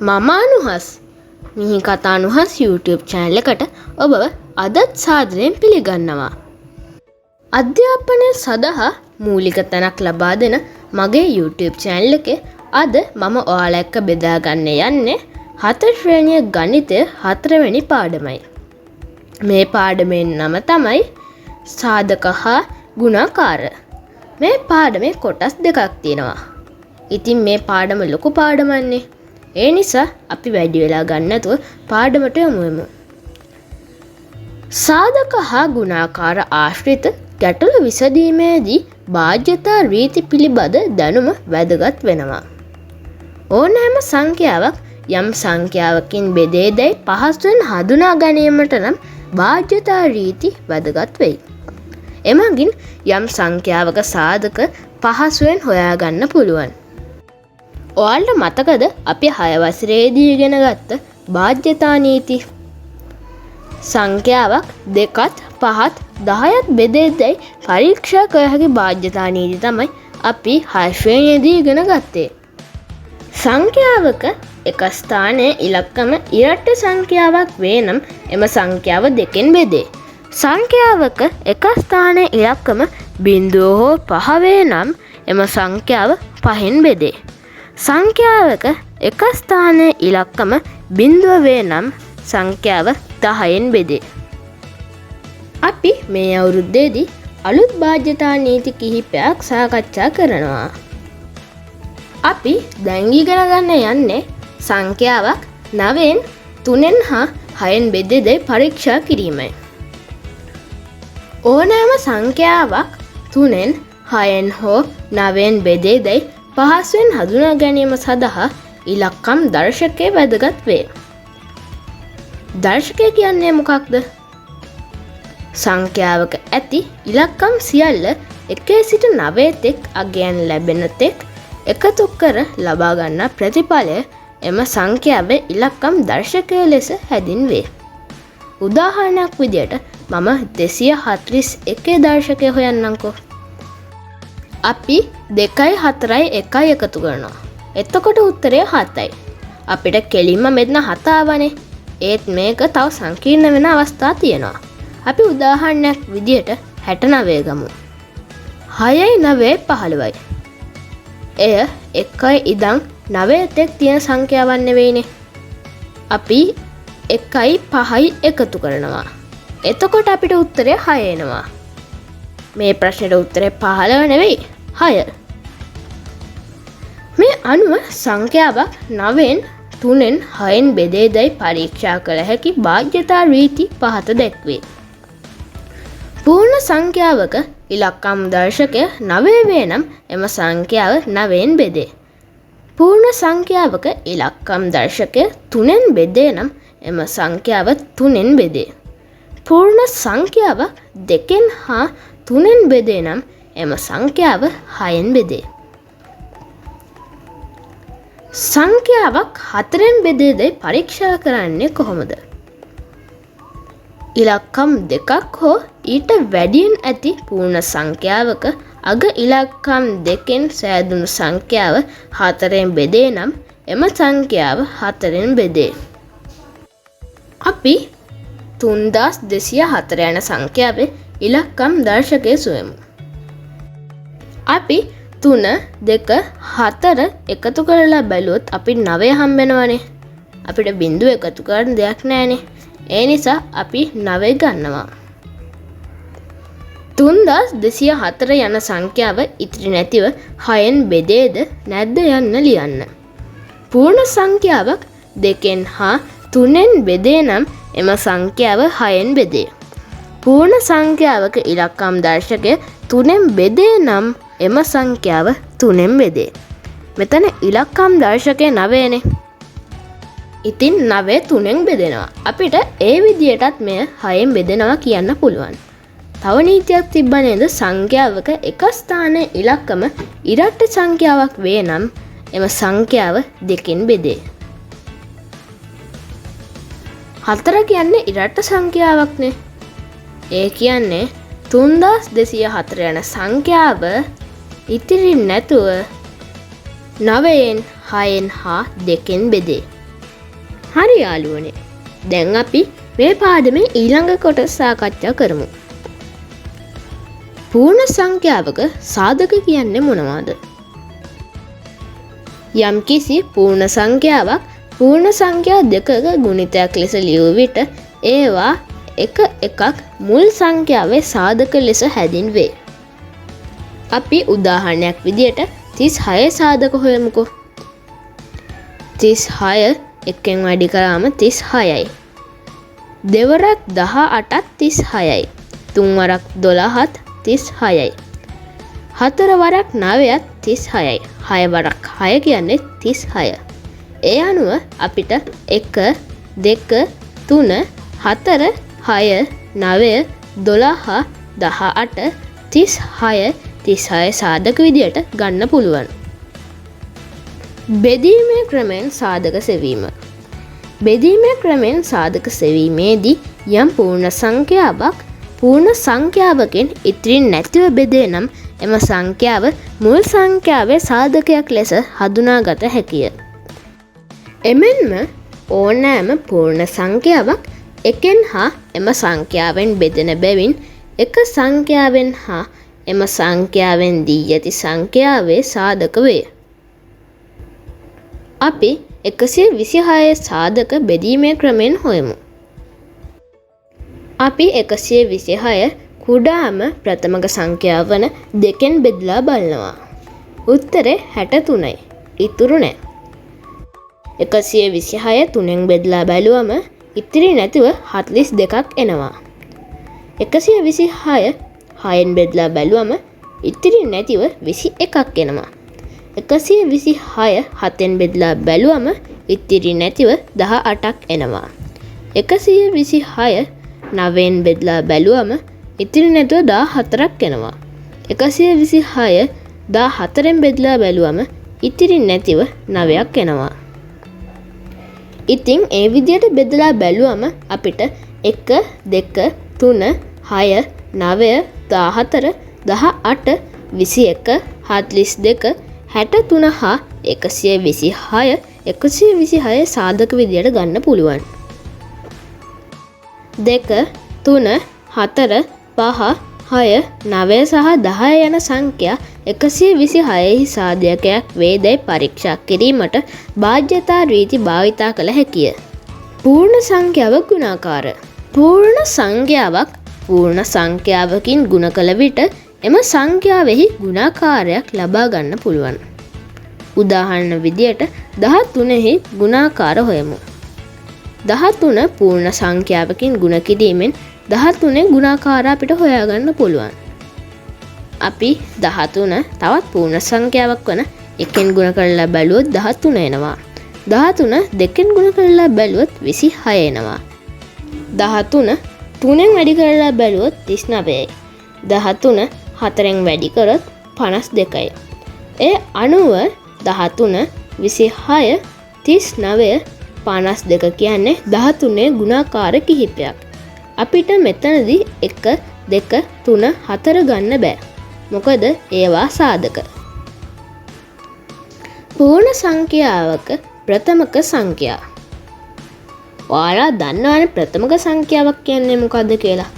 මම අනුහස් මිහි කතා අනුහස් YouTube channel එකට ඔබව අදත් සාදරයෙන් පිළිගන්නවා. අධ්‍යාපනය සඳහා මූලික තැනක් ලබා දෙන මගේ YouTube channel එකේ අද මම ඔයාලා එක්ක බෙදා ගන්න යන්නේ 4 ශ්‍රේණිය ගණිතය 4 වෙනි පාඩමයි. මේ පාඩමේ නම තමයි සාධක හා ගුණාකාර. මේ පාඩමේ කොටස් දෙකක් තියෙනවා. ඉතින් මේ පාඩම ලොකු පාඩමන්නේ. ඒ නිසා අපි වැඩි වෙලා ගන්න නැතුව පාඩමට යමු. සාධක හා ගුණාකාර ආශ්‍රිත ගැටලු විසඳීමේදී බාහ්‍යතා රීති පිළිබඳ දැනුම වැදගත් වෙනවා. ඕනෑම සංඛ්‍යාවක් යම් සංඛ්‍යාවකින් බෙදේදැයි පහසුවෙන් හඳුනා ගැනීමට නම් බාහ්‍යතා රීති වැදගත් වෙයි. එමගින් යම් සංඛ්‍යාවක සාධක පහසුවෙන් හොයාගන්න පුළුවන්. ඔයාලට මතකද අපි 6 වසරේදී ඉගෙන ගත්ත බාහ්‍යතා නීති? සංඛ්‍යාවක් 2ත් 5ත් 10ත් බෙදෙද්දී පරීක්ෂා කළ හැකි බාහ්‍යතා නීති තමයි අපි 6 ශ්‍රේණියේදී ඉගෙන ගත්තේ. සංඛ්‍යාවක එක ස්ථානයේ ඉලක්කම ඉරට්ට සංඛ්‍යාවක් වේ නම් එම සංඛ්‍යාව දෙකෙන් බෙදේ. සංඛ්‍යාවක එක ස්ථානයේ ඉලක්කම බිංදුව හෝ 5 වේ නම් එම සංඛ්‍යාව 5න් බෙදේ. සංඛ්‍යාවක එක ස්ථානයේ ඉලක්කම බිංදුව වේ නම් සංඛ්‍යාව 10න් බෙදේ. අපි මේ අවුරුද්දේදී අලුත් බාහ්‍යතා නීති කිහිපයක් සාකච්ඡා කරනවා. අපි දැන් ඉගෙන ගන්න යන්නේ සංඛ්‍යාවක් 9න් 3න් හා 6න් බෙදෙද්දී පරීක්ෂා කිරීමයි. ඕනෑම සංඛ්‍යාවක් 3න් 6න් හෝ 9න් බෙදෙද්දී පහසුවෙන් හඳුනා ගැනීම සඳහා ඉලක්කම් දර්ශකය වැදගත් වේ. දර්ශකය කියන්නේ මොකක්ද? සංඛ්‍යාවක ඇති ඉලක්කම් සියල්ල 1 සිට 9 තෙක් අගයන් ලැබෙන තෙක් එකතු කර ලබා ගන්නා ප්‍රතිඵලය එම සංඛ්‍යාවේ ඉලක්කම් දර්ශකය ලෙස හැඳින්වේ. උදාහරණයක් විදියට මම 241 දර්ශකය හොයන්නම්කෝ. අපි 2යි 4යි 1යි එකතු කරනවා. එතකොට උත්තරය 7යි. අපිට කෙලින්ම මෙතන 7 ආවනේ. ඒත් මේක තව සංකීර්ණ වෙන අවස්ථා තියෙනවා. අපි උදාහරණයක් විදියට 69 ගමු. 6යි 9යි 15යි. එය 1යි ඉඳන් 9 තෙක් තියෙන සංඛ්‍යාවක් නෙවෙයිනේ. අපි 1යි 5යි එකතු කරනවා. එතකොට අපිට උත්තරය 6 එනවා. මේ ප්‍රශ්නෙට උත්තරය 15 නෙවෙයි 6. මේ අනුව සංඛ්‍යාවක් 9න් 3න් 6න් බෙදෙද්දී පරීක්ෂා කළ හැකි බාහ්‍යතා රීති පහත දැක්වේ. පූර්ණ සංඛ්‍යාවක ඉලක්කම් දර්ශකය 9 වේ නම් එම සංඛ්‍යාව 9න් බෙදේ. පූර්ණ සංඛ්‍යාවක ඉලක්කම් දර්ශකය 3න් බෙදේ නම් එම සංඛ්‍යාව 3න් බෙදේ. පූර්ණ සංඛ්‍යාවක් 2න් හා 3න් බෙදේ නම් එම සංඛ්‍යාව 6න් බෙදේ. සංඛ්‍යාවක් 4න් බෙදෙද්දී පරීක්ෂා කරන්නේ කොහොමද? ඉලක්කම් 2ක් හෝ ඊට වැඩියෙන් ඇති පූර්ණ සංඛ්‍යාවක අග ඉලක්කම් 2න් සෑදුණු සංඛ්‍යාව 4න් බෙදේ නම් එම සංඛ්‍යාව 4න් බෙදේ. අපි 3204 යන සංඛ්‍යාවේ ඉලක්කම් දර්ශකය සොයමු. අපි 3, 2, 4 එකතු කරලා බැලුවොත් අපිට 9 හම්බෙනවනේ. අපිට බිංදුව එකතු කරන්න දෙයක් නැහැනේ. ඒ නිසා අපි 9 ගන්නවා. 3204 යන සංඛ්‍යාව ඉතිරි නැතිව 6න් බෙදේද නැද්ද යන්න ලියන්න. පූර්ණ සංඛ්‍යාවක් 2න් හා 3න් බෙදේ නම් එම සංඛ්‍යාව 6න් බෙදේ. පූර්ණ සංඛ්‍යාවක ඉලක්කම් දර්ශකය 3න් බෙදේ නම් එම සංඛ්‍යාව 3න් බෙදේ. මෙතන ඉලක්කම් දර්ශකය 9 නේ. ඉතින් 9 3න් බෙදෙනවා. අපිට ඒ විදියටත් මෙය 6න් බෙදෙනවා කියන්න පුළුවන්. තව නීතියක් තිබ්බ නේද? සංඛ්‍යාවක එක ස්ථානයේ ඉලක්කම ඉරට්ට සංඛ්‍යාවක් වේ නම් එම සංඛ්‍යාව 2කින් බෙදේ. 4 කියන්නේ ඉරට්ට සංඛ්‍යාවක්නේ. ඒ කියන්නේ 3204 යන සංඛ්‍යාව ඉතිරි නැතුව 9න් 6න් හා 2කින් බෙදේ. හරි යාළුවනේ. දැන් අපි මේ පාඩමේ ඊළඟ කොටස සාකච්ඡා කරමු. පූර්ණ සංඛ්‍යාවක සාධක කියන්නේ මොනවාද? යම්කිසි පූර්ණ සංඛ්‍යාවක් පූර්ණ සංඛ්‍යා දෙකක ගුණිතයක් ලෙස ලියූ විට ඒවා එක එකක් මුල් සංඛ්‍යාවේ සාධක ලෙස හැඳින්වේ. අපි උදාහරණයක් විදියට 36 සාධක හොයමුකෝ. 36 එකෙන් වැඩි කරාම 36යි. දෙවරක් 18ත් 36යි. තුන් වරක් 12ත් 36යි. හතර වරක් 9ත් 36යි. 6 වරක් 6 කියන්නේ 36. ඒ අනුව අපිට 1 2 3 4 6 9 12 18 36 36 සාධක විදියට ගන්න පුළුවන්. බෙදීමේ ක්‍රමෙන් සාධක සෙවීම. බෙදීමේ ක්‍රමෙන් සාධක සෙවීමේදී යම් පූර්ණ සංඛ්‍යාවක් පූර්ණ සංඛ්‍යාවකින් ඉතිරි නැතිව බෙදේ නම් එම සංඛ්‍යාව මුල් සංඛ්‍යාවේ සාධකයක් ලෙස හඳුනාගත හැකිය. එමෙන්ම ඕනෑම පූර්ණ සංඛ්‍යාවක් එකෙන් හා එම සංඛ්‍යාවෙන් බෙදෙන බැවින් එක සංඛ්‍යාවෙන් හා එම සංඛ්‍යාවෙන් දී ඇති සංඛ්‍යාවේ සාධක වේ. අපි 126 සාධක බෙදීමේ ක්‍රමෙන් හොයමු. අපි 126 කුඩාම ප්‍රථමක සංඛ්‍යාව වන 2න් බෙදලා බලනවා. උත්තරේ 63යි. ඉතුරු නැහැ. 126 3න් බෙදලා බැලුවම ඉතිරි නැතිව 42ක් එනවා. 126 6න් බෙදලා බැලුවම ඉතිරි නැතිව 21ක් එනවා. 126 7න් බෙදලා බැලුවම ඉතිරි නැතිව 18ක් එනවා. 126 9න් බෙදලා බැලුවම ඉතිරි නැතුව 14ක් එනවා. 126 14න් බෙදලා බැලුවම ඉතිරි නැතිව 9ක් එනවා. ඉතින් ඒ විදියට බෙදලා බැලුවම අපිට 1 2 3 6 9 14 18 21 42 63 හා 126 126 සාධක විදියට ගන්න පුළුවන්. 2 3 4 5 6 9 සහ 10 යන සංඛ්‍යා 126 සාධකයක් වේදැයි පරීක්ෂා කිරීමට බාධ්‍යතා රීති භාවිතා කළ හැකිය. පූර්ණ සංඛ්‍යාව ගුණාකාර. පූර්ණ සංඛ්‍යාවක් පූර්ණ සංඛ්‍යාවකින් ගුණ කළ විට එම සංඛ්‍යාවෙහි ගුණාකාරයක් ලබා ගන්න පුළුවන්. උදාහරණ විදියට 13හි ගුණාකාර හොයමු. 13 පූර්ණ සංඛ්‍යාවකින් ගුණ කිරීමෙන් 13 ගුණාකාර අපිට හොයාගන්න පුළුවන්. අපි 13 තවත් පූර්ණ සංඛ්‍යාවක් වන 1න් ගුණ කරලා බැලුවොත් 13 එනවා. 13 2න් ගුණ කරලා බැලුවොත් 26 එනවා. 13 3න් වැඩි කරලා බැලුවොත් 39යි. 13 4න් වැඩි කරොත් 52යි. ඒ අනුව 13 26 39 52 කියන්නේ 13 ගුණාකාර කිහිපයක්. අපිට මෙතනදී 1 2 3 4 ගන්න බෑ. මොකද ඒවා සාධක. පූර්ණ සංඛ්‍යාවක ප්‍රථමක සංඛ්‍යා. ඔයාලා දන්නවනේ ප්‍රථමක සංඛ්‍යාවක් කියන්නේ මොකද්ද කියලා.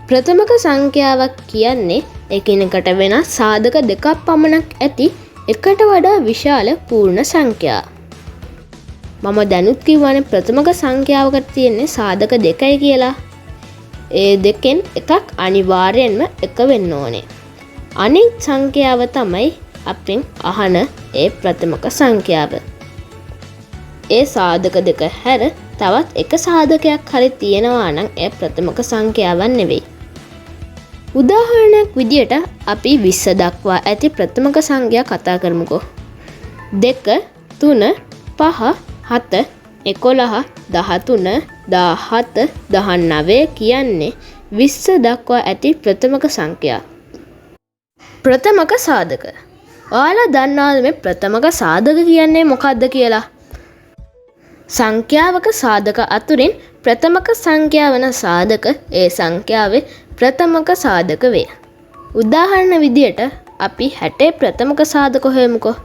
ප්‍රථමක සංඛ්‍යාවක් කියන්නේ එකිනෙකට වෙනස් සාධක දෙකක් පමණක් ඇති එකට වඩා විශාල පූර්ණ සංඛ්‍යා. මම දැනුත් කිව්වනේ ප්‍රථමක සංඛ්‍යාවකට තියෙන්නේ සාධක දෙකයි කියලා. ඒ දෙකෙන් එකක් අනිවාර්යෙන්ම එක වෙන්න ඕනේ. අනිත් සංඛ්‍යාව තමයි අපෙන් අහන ඒ ප්‍රථමක සංඛ්‍යාව. ඒ සාධක දෙක හැර තවත් එක සාධකයක් හරි තියෙනවා නම් ඒ ප්‍රථමක සංඛ්‍යාවක් නෙවෙයි. උදාහරණයක් විදියට අපි 20 දක්වා ඇති ප්‍රථමක සංඛ්‍යා කතා කරමුකෝ. 2 3 5 7 11 13 17 19 කියන්නේ 20 දක්වා ඇති ප්‍රථමක සංඛ්‍යා. ප්‍රථමක සාධක. ඔයාලා දන්නවද මේ ප්‍රථමක සාධක කියන්නේ මොකක්ද කියලා? සංඛ්‍යාවක සාධක අතුරින් ප්‍රථමක සංඛ්‍යා වන සාධක ඒ සංඛ්‍යාවේ ප්‍රථමක සාධක වේ. උදාහරණ විදියට අපි 60 ප්‍රථමක සාධක හොයමුකෝ.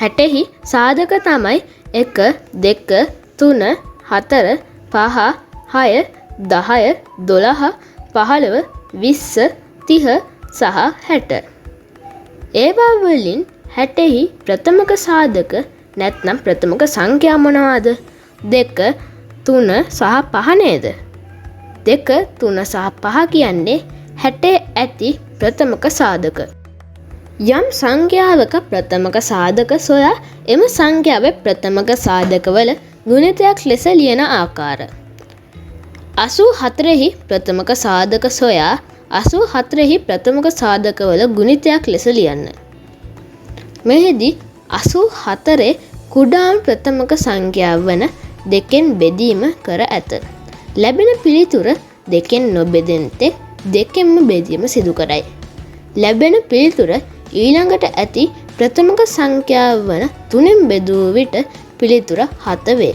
60හි සාධක තමයි 1 2 3 4 5 6 10 12 15 20 30 සහ 60. ඒවා වලින් 60හි ප්‍රථමක සාධක නැත්නම් ප්‍රථමක සංඛ්‍යා මොනවාද? 2 3 සහ 5 නේද? 2 3 සහ 5 කියන්නේ 60 ඇති ප්‍රථමක සාධක. යම් සංඛ්‍යාවක ප්‍රථමක සාධක සොයා එම සංඛ්‍යාවේ ප්‍රථමක සාධකවල ගුණිතයක් ලෙස ලියන ආකාර. 84හි ප්‍රථමක සාධක සොයා 84හි ප්‍රථමක සාධකවල ගුණිතයක් ලෙස ලියන්න. මෙහිදී 84 කුඩාම ප්‍රථමක සංඛ්‍යාව වන 2න් බෙදීම කර ඇත. ලැබෙන පිළිතුර 2න් නොබෙදෙන තෙක් 2න්ම බෙදීම සිදු කරයි. ලැබෙන පිළිතුර ඊළඟට ඇති ප්‍රථමක සංඛ්‍යාව වන 3න් බෙදූ විට පිළිතුර 7 වේ.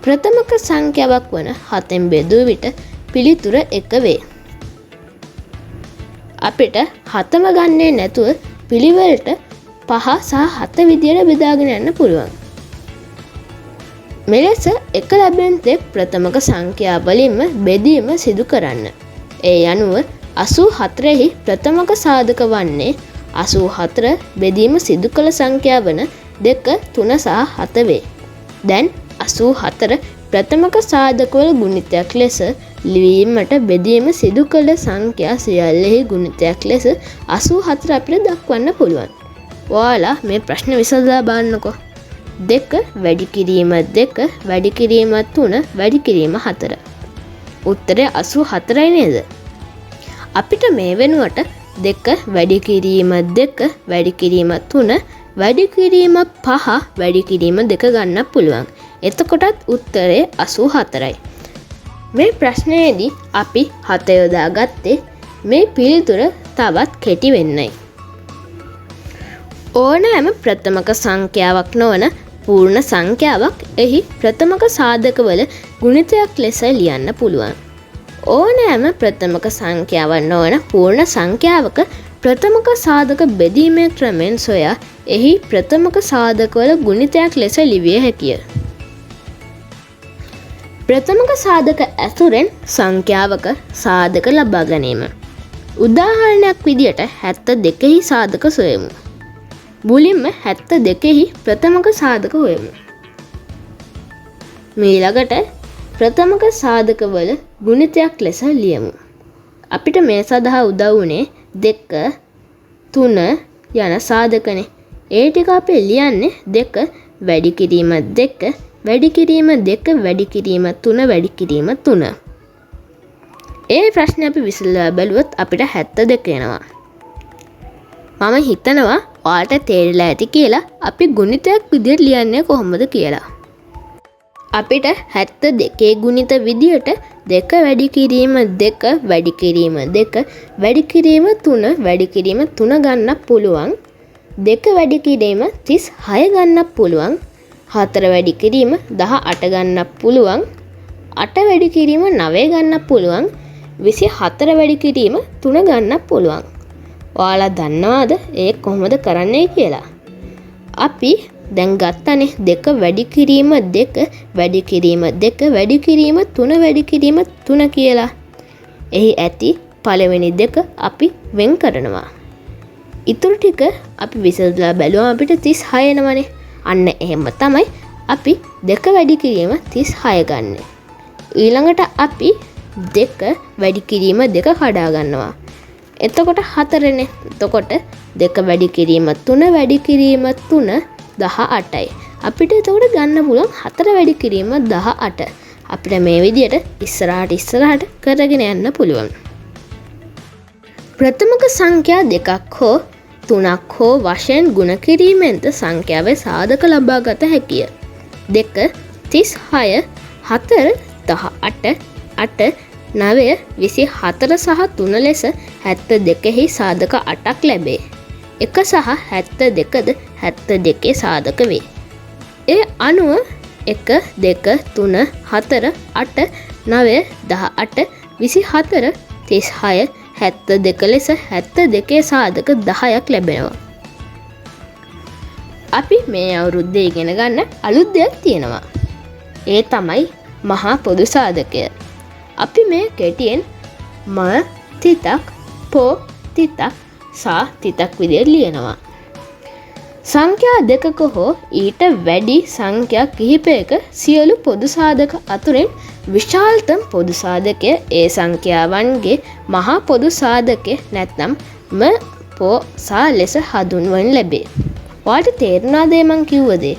ප්‍රථමක සංඛ්‍යාවක් වන 7න් බෙදූ විට පිළිතුර 1 වේ. අපිට 7ම ගන්නේ නැතුව පිළිවෙලට 5 සහ 7 විදියට බෙදාගෙන යන්න පුළුවන්. මෙලෙස එක ලැබෙන තෙක් ප්‍රථමක සංඛ්‍යා වලින්ම බෙදීම සිදු කරන්න. ඒ අනුව 84හි ප්‍රථමක සාධක වන්නේ 84 බෙදීම සිදු කළ සංඛ්‍යා වන 2 3 සහ 7 වේ. දැන් 84 ප්‍රථමක සාධකවල ගුණිතයක් ලෙස ලිවීමට බෙදීම සිදු කළ සංඛ්‍යා සියල්ලෙහි ගුණිතයක් ලෙස 84 අපිට දක්වන්න පුළුවන්. ඔයාලා මේ ප්‍රශ්න විසඳලා බලන්නකෝ. 2 වැඩි කිරීම 2 වැඩි කිරීම 3 වැඩි කිරීම 4. උත්තරය 84යි නේද? අපිට මේ වෙනුවට 2 වැඩි කිරීම 2 වැඩි කිරීම 3 වැඩි කිරීම 5 වැඩි කිරීම 2 ගන්න පුළුවන්. එතකොටත් උත්තරය 84යි. මේ ප්‍රශ්නයේදී අපි 7 යොදා ගත්තේ මේ පිළිතුර තවත් කෙටි වෙන්නයි. ඕනෑම ප්‍රථමක සංඛ්‍යාවක් නොවන පූර්ණ සංඛ්‍යාවක් එහි ප්‍රථමක සාධකවල ගුණිතයක් ලෙස ලියන්න පුළුවන්. ඕනෑම ප්‍රථමක සංඛ්‍යාවක් නොවන පූර්ණ සංඛ්‍යාවක ප්‍රථමක සාධක බෙදීමේ ක්‍රමෙන් සොයා එහි ප්‍රථමක සාධකවල ගුණිතයක් ලෙස ලිවිය හැකිය. ප්‍රථමක සාධක ඇසුරෙන් සංඛ්‍යාවක සාධක ලබා ගැනීම. උදාහරණයක් විදියට 72හි සාධක සොයමු. මුලින්ම 72හි ප්‍රථමක සාධක හොයමු. ඊළඟට ප්‍රථමක සාධකවල ගුණිතයක් ලෙස ලියමු. අපිට මේ සඳහා උදව් වුණේ 2 3 යන සාධකනේ. ඒ ටික අපි ලියන්නේ 2 වැඩි කිරීම 2 වැඩි කිරීම 2 වැඩි කිරීම 3 වැඩි කිරීම 3. ඒ ප්‍රශ්නේ අපි විසඳලා බැලුවොත් අපිට 72 එනවා. මම හිතනවා ඔයාලට තේරිලා ඇති කියලා අපි ගුණිතයක් විදියට ලියන්නේ කොහොමද කියලා. අපිට 72 ගුණිත විදියට 2 වැඩි කිරීම 2 වැඩි කිරීම 2 වැඩි කිරීම 3 වැඩි කිරීම 3 ගන්නත් පුළුවන්. 2 වැඩි කිරීම 36 ගන්නත් පුළුවන්. 4 වැඩි කිරීම 18 ගන්නත් පුළුවන්. 8 වැඩි කිරීම 9 ගන්නත් පුළුවන්. 24 වැඩි කිරීම 3 ගන්නත් පුළුවන්. ඔයාලා දන්නවාද ඒ කොහොමද කරන්නේ කියලා? අපි දැන් ගත්තනේ 2 වැඩි කිරීම 2 වැඩි කිරීම 2 වැඩි කිරීම 3 වැඩි කිරීම 3 කියලා. එහි ඇති පළවෙනි දෙක අපි වෙන් කරනවා. ඊටු ටික අපි විසඳලා බැලුවම අපිට 36 එනවනේ. අන්න එහෙම තමයි අපි 2 වැඩි කිරීම 36 ගන්න. ඊළඟට අපි 2 වැඩි කිරීම 2 කඩා ගන්නවා. එතකොට 4නේ. එතකොට 2 වැඩි කිරීම 3 වැඩි කිරීම 3 18යි. අපිට එතකොට ගන්න පුළුවන් 4 වැඩි කිරීම 18. අපිට මේ විදියට ඉස්සරහට කරගෙන යන්න පුළුවන්. ප්‍රථමක සංඛ්‍යා 2ක් හෝ 3ක් හෝ වශයෙන් ගුණ කිරීමෙන්ද සංඛ්‍යාවේ සාධක ලබා ගත හැකිය. 2 36 4 18 8 9 24 සහ 3 ලෙස 72හි සාධක 8ක් ලැබේ. 1 සහ 72ද 72 සාධක වේ. ඒ අනුව 1 2 3 4 8 9 18 24 36 72 ලෙස 72 සාධක 10ක් ලැබෙනවා. අපි මේ අවුරුද්දේ ඉගෙන ගන්න අලුත් දෙයක් තියෙනවා. ඒ තමයි මහා පොදු සාධකය. අපි මේ කෙටියෙන් ම තිතක් පෝ තිතක් සා තිතක් විදිහට ලියනවා. සංඛ්‍යා දෙකක හෝ ඊට වැඩි සංඛ්‍යා කිහිපයක සියලු පොදු සාධක අතුරින් විශාලතම පොදු සාධකය ඒ සංඛ්‍යාවන්ගේ මහා පොදු සාධකය නැත්නම් ම පෝ සා ලෙස හඳුන්වනු ලැබේ. ඔයාලට තේරුණාද මං කිව්ව දේ?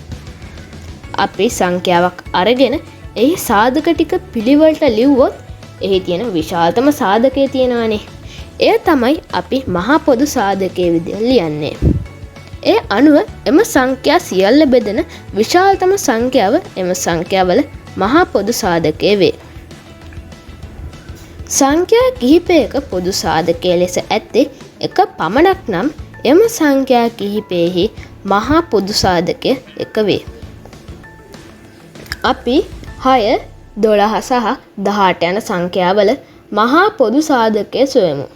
අපි සංඛ්‍යාවක් අරගෙන එහි සාධක ටික පිළිවෙලට ලිව්වොත් එහි තියෙන විශාලතම සාධකය තියෙනවානේ. එය තමයි අපි මහා පොදු සාධකයේ විදිහට ලියන්නේ. ඒ අනුව එම සංඛ්‍යා සියල්ල බෙදෙන විශාලතම සංඛ්‍යාව එම සංඛ්‍යාවල මහා පොදු සාධකය වේ. සංඛ්‍යා කිහිපයක පොදු සාධකය ලෙස ඇත්තේ එක පමණක් නම් එම සංඛ්‍යා කිහිපයෙහි මහා පොදු සාධකය එක වේ. අපි 6, 12 සහ 18 යන සංඛ්‍යාවල මහා පොදු සාධකය සොයමු.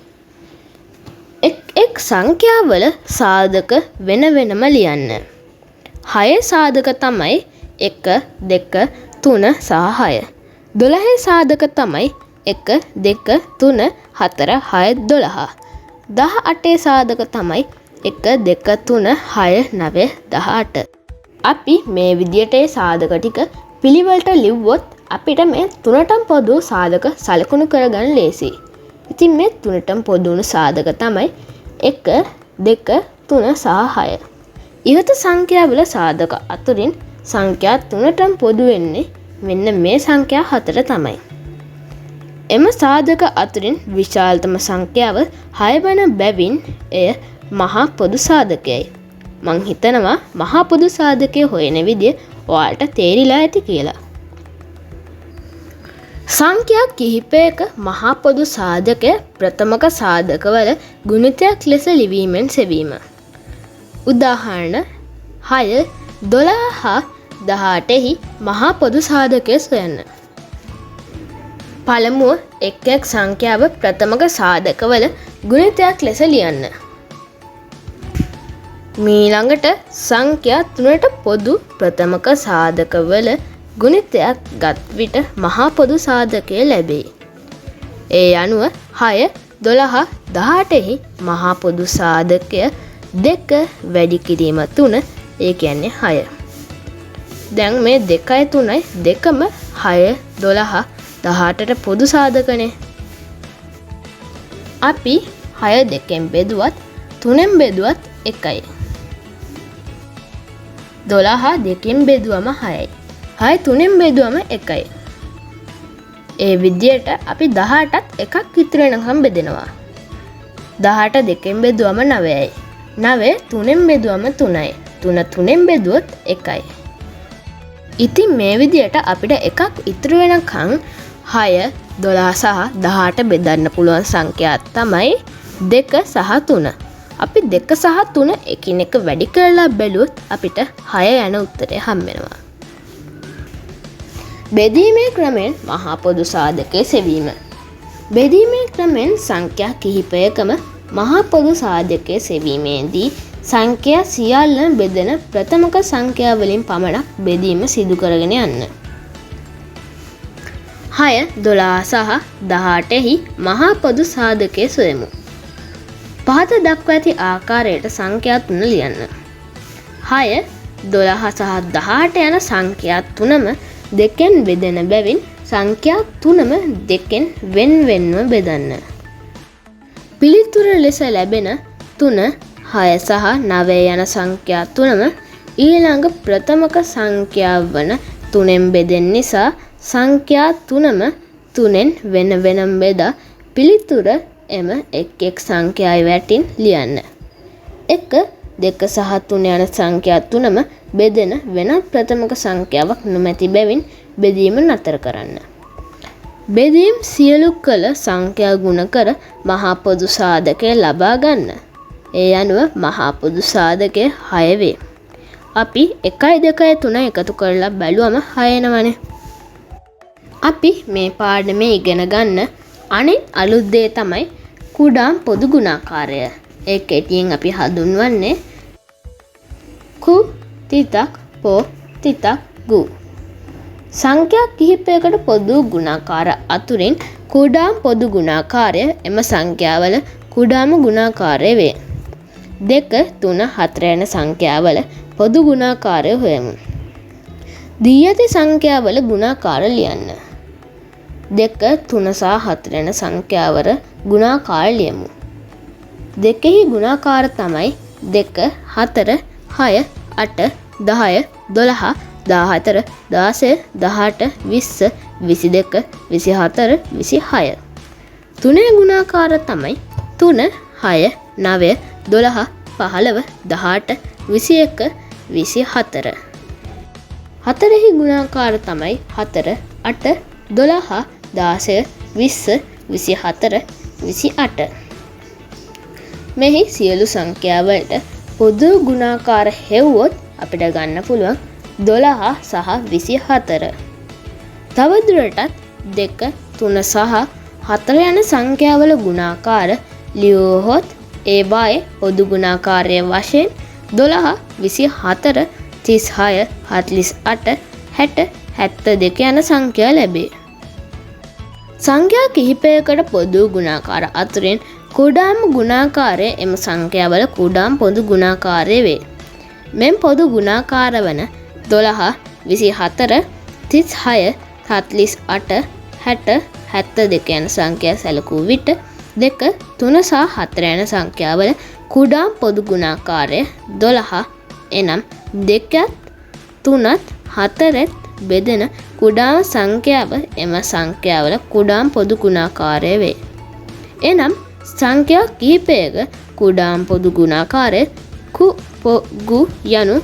එක් සංඛ්‍යාවල සාධක වෙන වෙනම ලියන්න. 6 සාධක තමයි 1, 2, 3 සහ 6. 12 සාධක තමයි 1, 2, 3, 4, 6, 12. 18 සාධක තමයි 1, 2, 3, 6, 9, 18. අපි මේ විදියට ඒ සාධක ටික පිළිවෙලට ලිව්වොත් අපිට මේ තුනටම පොදු සාධක සලකුණු කරගන්න ලේසියි. ඉතින් මේ තුනටම පොදු වුණු සාධක තමයි 1, 2, 3 සහ 6. ඉහත සංඛ්‍යාවල සාධක අතුරින් සංඛ්‍යා තුනටම පොදු වෙන්නේ මෙන්න මේ සංඛ්‍යා හතර තමයි. එම සාධක අතුරින් විශාලතම සංඛ්‍යාව 6 වන බැවින් එය මහා පොදු සාධකයයි. මං හිතනවා මහා පොදු සාධකය හොයන විදිය ඔයාලට තේරිලා ඇති කියලා. සංඛ්‍යා කිහිපයක මහා පොදු සාධකය ප්‍රථමක සාධකවල ගුණිතයක් ලෙස ලිවීමෙන් සෙවීම. උදාහරණ 6, 12 හා 18 හි මහා පොදු සාධකය සොයන්න. පළමුව එක් සංඛ්‍යාව ප්‍රථමක සාධකවල ගුණිතයක් ලෙස ලියන්න. මීළඟට සංඛ්‍යා තුනට පොදු ප්‍රථමක සාධකවල ගුණිතයක් ගත් විට මහා පොදු සාධකය ලැබේ. ඒ අනුව 6, 12, 18 හි මහා පොදු සාධකය 2 වැඩි කිරීම 3, ඒ කියන්නේ 6. දැන් මේ 2යි 3යි දෙකම 6, 12, 18ට පොදු සාධකනේ. අපි 6 2ෙන් බෙදුවත් 3ෙන් බෙදුවත් 1යි. 12 2ෙන් බෙදුවම 6යි. 6 3ෙන් බෙදුවම 1යි. ඒ විදියට අපි 18ත් එකක් ඉතුරු වෙනකම් බෙදෙනවා. 18 2ෙන් බෙදුවම 9යි. 9 3ෙන් බෙදුවම 3යි. 3 3ෙන් බෙදුවොත් 1යි. ඉතින් මේ විදියට අපිට එකක් ඉතුරු වෙනකම් 6, 12 සහ 18 බෙදන්න පුළුවන් සංඛ්‍යා තමයි 2 සහ 3. අපි 2 සහ 3 එකිනෙක වැඩි කරලා බැලුවොත් අපිට 6 යන උත්තරය හම්බ වෙනවා. බෙදීමේ ක්‍රමෙන් මහා පොදු සාධකයේ සෙවීම. බෙදීමේ ක්‍රමෙන් සංඛ්‍යා කිහිපයකම මහා පොදු සාධකයේ සෙවීමේදී සංඛ්‍යා සියල්ල බෙදෙන ප්‍රථමක සංඛ්‍යා වලින් පමණක් බෙදීම සිදු කරගෙන යන්න. 6, 12 සහ 18 හි මහා පොදු සාධකයේ සොයමු. පහත දක්වා ඇති ආකාරයට සංඛ්‍යා තුන ලියන්න. 6, 12 සහ 18 යන සංඛ්‍යා තුනම දෙකෙන් බෙදෙන බැවින් සංඛ්‍යා තුනම දෙකෙන් වෙන් වෙන්ව බෙදන්න. පිළිතුර ලෙස ලැබෙන 3, 6 සහ 9 යන සංඛ්‍යා තුනම ඊළඟ ප්‍රථමක සංඛ්‍යාව වන 3ෙන් බෙදෙන නිසා සංඛ්‍යා තුනම 3ෙන් වෙන වෙනම බෙදා පිළිතුර එම එක් සංඛ්‍යාවේ වැටින් ලියන්න. 1, 2 සහ 3 යන සංඛ්‍යා තුනම බෙදෙන වෙනත් ප්‍රථමක සංඛ්‍යාවක් නොමැති බැවින් බෙදීම නතර කරන්න. බෙදීම් සියලු කළ සංඛ්‍යා ගුණ කර මහා පොදු සාධකය ලබා ගන්න. ඒ අනුව මහා පොදු සාධකය 6 වේ. අපි 1, 2, 3 එකතු කරලා බැලුවම 6 එනවනේ. අපි මේ පාඩමේ ඉගෙන ගන්න අනිත් අලුත් දේ තමයි කුඩාම් පොදු ගුණාකාරය. ඒ කෙටියෙන් අපි හඳුන්වන්නේ කු තිතක් පෝ තිතක් ගු. සංඛ්‍යා කිහිපයකට පොදු ගුණාකාර අතුරින් කුඩාම පොදු ගුණාකාරය එම සංඛ්‍යාවල කුඩාම ගුණාකාරය වේ. 2, 3, 4 යන සංඛ්‍යාවල පොදු ගුණාකාරය හොයමු. දී ඇති සංඛ්‍යාවල ගුණාකාර ලියන්න. 2, 3 සහ 4 යන සංඛ්‍යාවල ගුණාකාර ලියමු. දෙකෙහි ගුණාකාර තමයි 2, 4, 6, 8, 10, 12, 14, 16, 18, 20, 22, 24, 26. තුනේ ගුණාකාර තමයි 3, 6, 9, 12, 15, 18, 21, 24. හතරෙහි ගුණාකාර තමයි 4, 8, 12, 16, 20, 24, 28. මෙහි සියලු සංඛ්‍යාවලට පොදු ගුණාකාර හෙව්වොත් අපිට ගන්න පුළුවන් 12 සහ 24. තවදුරටත් 2, 3 සහ 4 යන සංඛ්‍යාවල ගුණාකාර ලියුවහොත් ඒවායේ පොදු ගුණාකාරය වශයෙන් 12, 24, 36, 48, 60, 72 යන සංඛ්‍යා ලැබේ. සංඛ්‍යා කිහිපයකට පොදු ගුණාකාර අතුරින් කුඩාම ගුණාකාරය එම සංඛ්‍යාවල කුඩාම පොදු ගුණාකාරය වේ. මෙම පොදු ගුණාකාර වන 12, 24, 36, 48, 60, 72 යන සංඛ්‍යා සැලකූ විට 2, 3 සහ 4 යන සංඛ්‍යාවල කුඩාම පොදු ගුණාකාරය 12 එනම් 2ත් 3ත් 4ත් බෙදෙන කුඩාම සංඛ්‍යාව එම සංඛ්‍යාවල කුඩාම පොදු ගුණාකාරය වේ. එනම් සංඛ්‍යා කිහිපයක කුඩාම පොදු ගුණාකාරය ගු යනු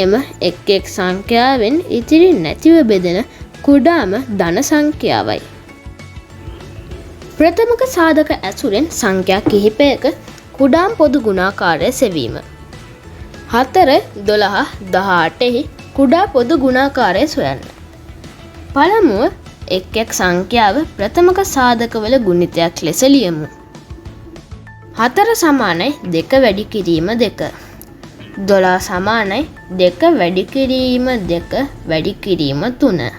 එම එක් සංඛ්‍යාවෙන් ඉතිරි නැතිව බෙදෙන කුඩාම ධන සංඛ්‍යාවයි. ප්‍රථමක සාධක ඇසුරෙන් සංඛ්‍යා කිහිපයක කුඩාම පොදු ගුණාකාරය සෙවීම. 4, 12, 18හි කුඩා පොදු ගුණාකාරය සොයන්න. පළමුව එක් සංඛ්‍යාව ප්‍රථමක සාධකවල ගුණිතයක් ලෙස ලියමු. 4 සමානයි 2 වැඩි කිරීම 2. 12 සමානයි 2 වැඩි කිරීම 2 වැඩි කිරීම 3.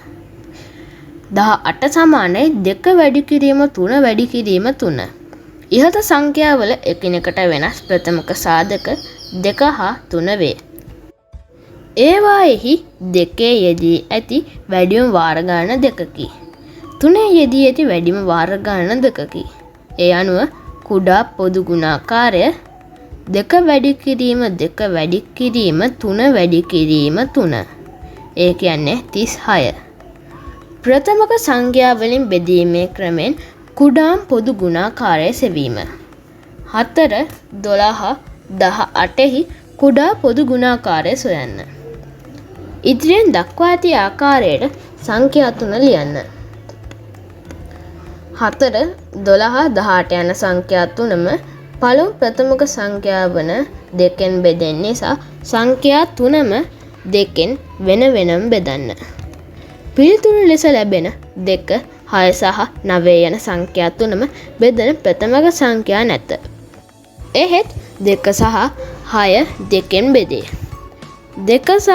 18 සමානයි 2 වැඩි කිරීම 3 වැඩි කිරීම 3. ඉහත සංඛ්‍යාවල එකිනෙකට වෙනස් ප්‍රථමක සාධක 2 හා 3 වේ. ඒවායෙහි 2 යෙදී ඇති වැඩිම වාර ගණන 2කි. 3 යෙදී ඇති වැඩිම වාර ගණන 2කි. ඒ අනුව කුඩා පොදු ගුණාකාරය 2 වැඩි කිරීම 2 වැඩි කිරීම 3 වැඩි කිරීම 3. ඒ කියන්නේ 36. ප්‍රථමක සංඛ්‍යා වලින් බෙදීමේ ක්‍රමෙන් කුඩාම පොදු ගුණාකාරය සෙවීම. 4, 12, 18හි කුඩා පොදු ගුණාකාරය සොයන්න. ඉදිරියෙන් දක්වා ඇති ආකාරයට සංඛ්‍යා 3 ලියන්න. 4, 12, 18 යන සංඛ්‍යා 3ම පළමු ප්‍රථමක සංඛ්‍යා වන 2න් බෙදෙන නිසා සංඛ්‍යා 3ම 2න් වෙන වෙනම බෙදන්න. පිළිතුරු ලෙස ලැබෙන 2, 6 සහ 9 යන සංඛ්‍යා 3ම බෙදෙන ප්‍රථමක සංඛ්‍යා නැත. එහෙත් 2 සහ 6 2න් බෙදේ. 2 සහ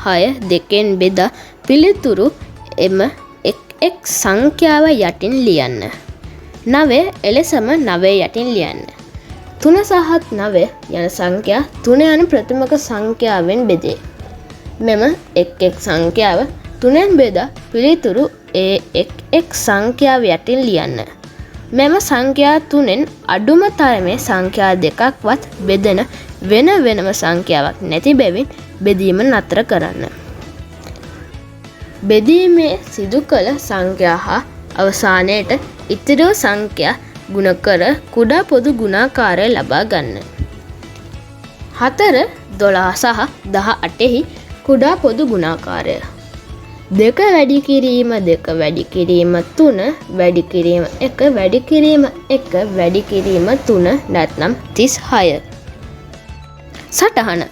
6 2න් බෙදා පිළිතුරු එම එක් සංඛ්‍යාව යටින් ලියන්න. 9 එලෙසම 9 යටින් ලියන්න. 3 සහ 9 යන සංඛ්‍යා 3 යන ප්‍රථමක සංඛ්‍යාවෙන් බෙදේ. මෙම එක් සංඛ්‍යාව 3න් බෙදා පිළිතුරු ඒ එක් සංඛ්‍යාව යටින් ලියන්න. මෙම සංඛ්‍යා 3න් අඩුම තරමේ සංඛ්‍යා දෙකක්වත් බෙදෙන වෙන වෙනම සංඛ්‍යාවක් නැති බැවින් බෙදීම නතර කරන්න. බෙදීමේ සිදු කළ සංඛ්‍යා හා අවසානයේට ඉතිරි සංඛ්‍යා ගුණ කර කුඩා පොදු ගුණාකාරය ලබා ගන්න. 4, 12 සහ 18හි කුඩා පොදු ගුණාකාරය. 2 වැඩි කිරීම 2 වැඩි කිරීම 3 වැඩි කිරීම 1 වැඩි කිරීම 1 වැඩි කිරීම 3 නැත්නම් 36. සටහන.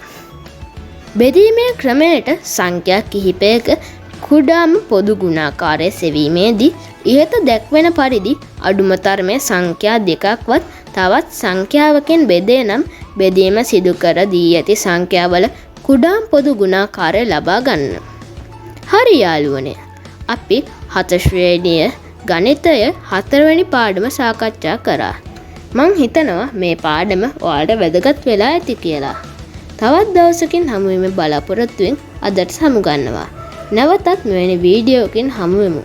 බෙදීමේ ක්‍රමයට සංඛ්‍යා කිහිපයක කුඩාම පොදු ගුණාකාරය සෙවීමේදී ඉහත දැක්වෙන පරිදි අඩුම තරමේ සංඛ්‍යා දෙකක්වත් තවත් සංඛ්‍යාවකින් බෙදේ නම් බෙදීම සිදු කර දී ඇති සංඛ්‍යාවල කුඩාම පොදු ගුණාකාරය ලබා ගන්න. හරි යාළුවනේ, අපි 4 ශ්‍රේණිය ගණිතය 4 වෙනි පාඩම සාකච්ඡා කරා. මං හිතනවා මේ පාඩම ඔයාලට වැදගත් වෙලා ඇති කියලා. තවත් දවසකින් හමු වෙමු බලාපොරොත්තුෙන් අදට සමුගන්නවා. නැවතත් මෙවැනි වීඩියෝකින් හමු වෙමු.